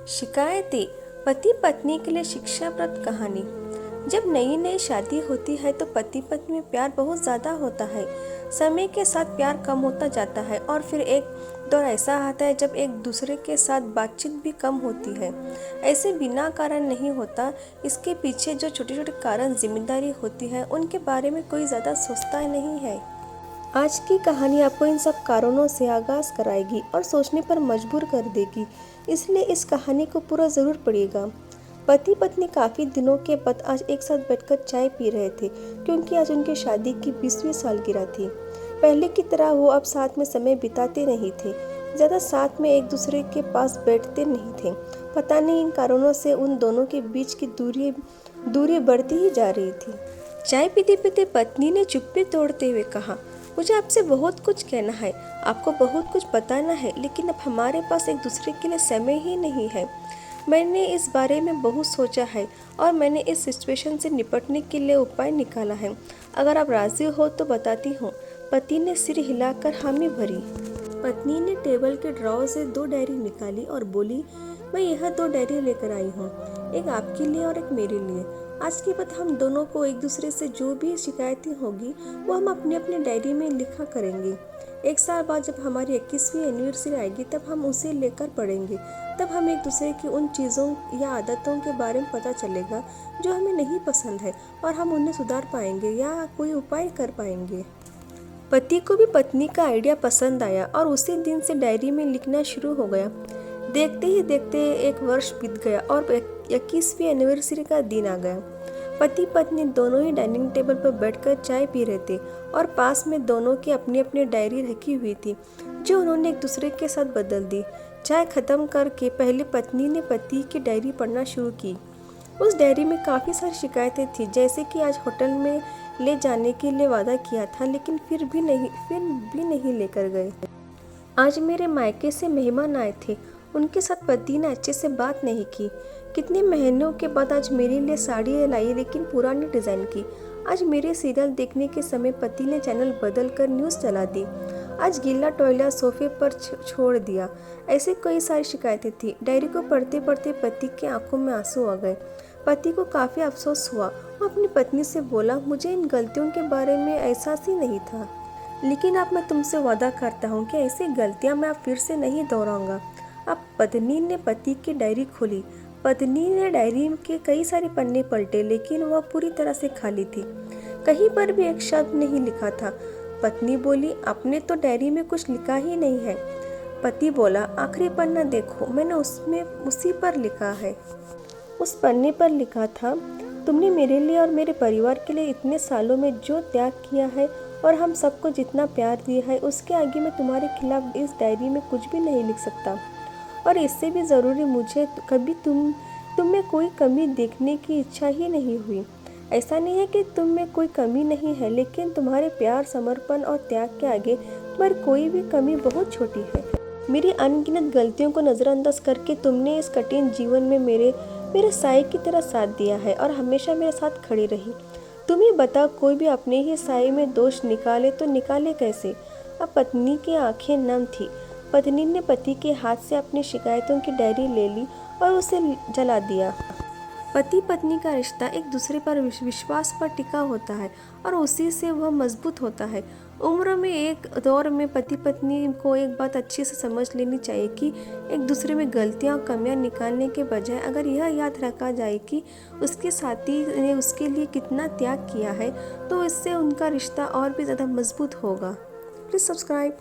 शिकायतें, पति पत्नी के लिए शिक्षाप्रद कहानी। जब नई नई शादी होती है तो पति पत्नी में प्यार बहुत ज़्यादा होता है। समय के साथ प्यार कम होता जाता है और फिर एक दौर ऐसा आता है जब एक दूसरे के साथ बातचीत भी कम होती है। ऐसे बिना कारण नहीं होता, इसके पीछे जो छोटे छोटे कारण जिम्मेदारी होती है उनके बारे में कोई ज़्यादा सोचता नहीं है। आज की कहानी आपको इन सब कारणों से आगाज कराएगी और सोचने पर मजबूर कर देगी, इसलिए इस कहानी को पूरा ज़रूर पढ़िएगा। पति पत्नी काफ़ी दिनों के बाद आज एक साथ बैठकर चाय पी रहे थे, क्योंकि आज उनकी शादी की 20वीं सालगिरह थी। पहले की तरह वो अब साथ में समय बिताते नहीं थे, ज़्यादा साथ में एक दूसरे के पास बैठते नहीं थे। पता नहीं इन कारणों से उन दोनों के बीच की दूरी बढ़ती ही जा रही थी। चाय पीते पीते पत्नी ने चुप्पी तोड़ते हुए कहा, मुझे आपसे बहुत कुछ कहना है, आपको बहुत कुछ बताना है, लेकिन अब हमारे पास एक दूसरे के लिए समय ही नहीं है। मैंने इस बारे में बहुत सोचा है और मैंने इस सिचुएशन से निपटने के लिए उपाय निकाला है। अगर आप राजी हो तो बताती हूँ। पति ने सिर हिलाकर हामी भरी। पत्नी ने टेबल के ड्रॉर से 2 डायरी निकाली और बोली, मैं यह 2 डायरी लेकर आई हूँ, एक आपके लिए और एक मेरे लिए। आज के बाद हम दोनों को एक दूसरे से जो भी शिकायतें होगी वो हम अपनी अपनी डायरी में लिखा करेंगे। 1 साल बाद जब हमारी 21वीं एनिवर्सरी आएगी तब हम उसे लेकर पढ़ेंगे। तब हम एक दूसरे की उन चीज़ों या आदतों के बारे में पता चलेगा जो हमें नहीं पसंद है और हम उन्हें सुधार पाएंगे या कोई उपाय कर पाएंगे। पति को भी पत्नी का आइडिया पसंद आया और उसी दिन से डायरी में लिखना शुरू हो गया। देखते ही देखते 1 वर्ष बीत गया और 21वीं एनिवर्सरी का दिन आ गया। पति पत्नी दोनों ही डाइनिंग टेबल पर बैठकर चाय पी रहे थे और पास में दोनों की अपनी अपनी डायरी रखी हुई थी, जो उन्होंने एक दूसरे के साथ बदल दी। चाय खत्म करके पहले पत्नी ने पति की डायरी पढ़ना शुरू की। उस डायरी में काफ़ी सारी शिकायतें थी, जैसे कि आज होटल में ले जाने के लिए वादा किया था लेकिन फिर भी नहीं लेकर गए। आज मेरे मायके से मेहमान आए थे, उनके साथ पति ने अच्छे से बात नहीं की। कितने महीनों के बाद आज मेरे लिए साड़ी लाई लेकिन पुरानी डिज़ाइन की। आज मेरे सीरियल देखने के समय पति ने चैनल बदल कर न्यूज़ चला दी। आज गीला टॉयलेट सोफे पर छोड़ दिया। ऐसे कई सारी शिकायतें थी। डायरी को पढ़ते पढ़ते पति के आंखों में आंसू आ गए। पति को काफ़ी अफसोस हुआ। वो अपनी पत्नी से बोला, मुझे इन गलतियों के बारे में एहसास ही नहीं था, लेकिन अब मैं तुमसे वादा करता हूँ कि ऐसी गलतियाँ मैं अब फिर से नहीं दोहराऊंगा। अब पत्नी ने पति की डायरी खोली। पत्नी ने डायरी के कई सारे पन्ने पलटे, लेकिन वह पूरी तरह से खाली थी। कहीं पर भी एक शब्द नहीं लिखा था। पत्नी बोली, आपने तो डायरी में कुछ लिखा ही नहीं है। पति बोला, आखिरी पन्ना देखो, मैंने उसमें उसी पर लिखा है। उस पन्ने पर लिखा था, तुमने मेरे लिए और मेरे परिवार के लिए इतने सालों में जो त्याग किया है और हम सबको जितना प्यार दिया है, उसके आगे मैं तुम्हारे खिलाफ इस डायरी में कुछ भी नहीं लिख सकता। और इससे भी ज़रूरी, मुझे कभी तुम में कोई कमी देखने की इच्छा ही नहीं हुई। ऐसा नहीं है कि तुम में कोई कमी नहीं है, लेकिन तुम्हारे प्यार, समर्पण और त्याग के आगे तुम्हारी कोई भी कमी बहुत छोटी है। मेरी अनगिनत गलतियों को नज़रअंदाज करके तुमने इस कठिन जीवन में मेरे साए की तरह साथ दिया है और हमेशा मेरे साथ खड़ी रही। तुम ही बताओ, कोई भी अपने ही साए में दोष निकाले तो निकाले कैसे। अब पत्नी की आंखें नम थी। पत्नी ने पति के हाथ से अपनी शिकायतों की डायरी ले ली और उसे जला दिया। पति पत्नी का रिश्ता एक दूसरे पर विश्वास पर टिका होता है और उसी से वह मजबूत होता है। उम्र में एक दौर में पति पत्नी को एक बात अच्छे से समझ लेनी चाहिए कि एक दूसरे में गलतियां और कमियां निकालने के बजाय अगर यह याद रखा जाए कि उसके साथी ने उसके लिए कितना त्याग किया है, तो इससे उनका रिश्ता और भी ज़्यादा मजबूत होगा। Please subscribe.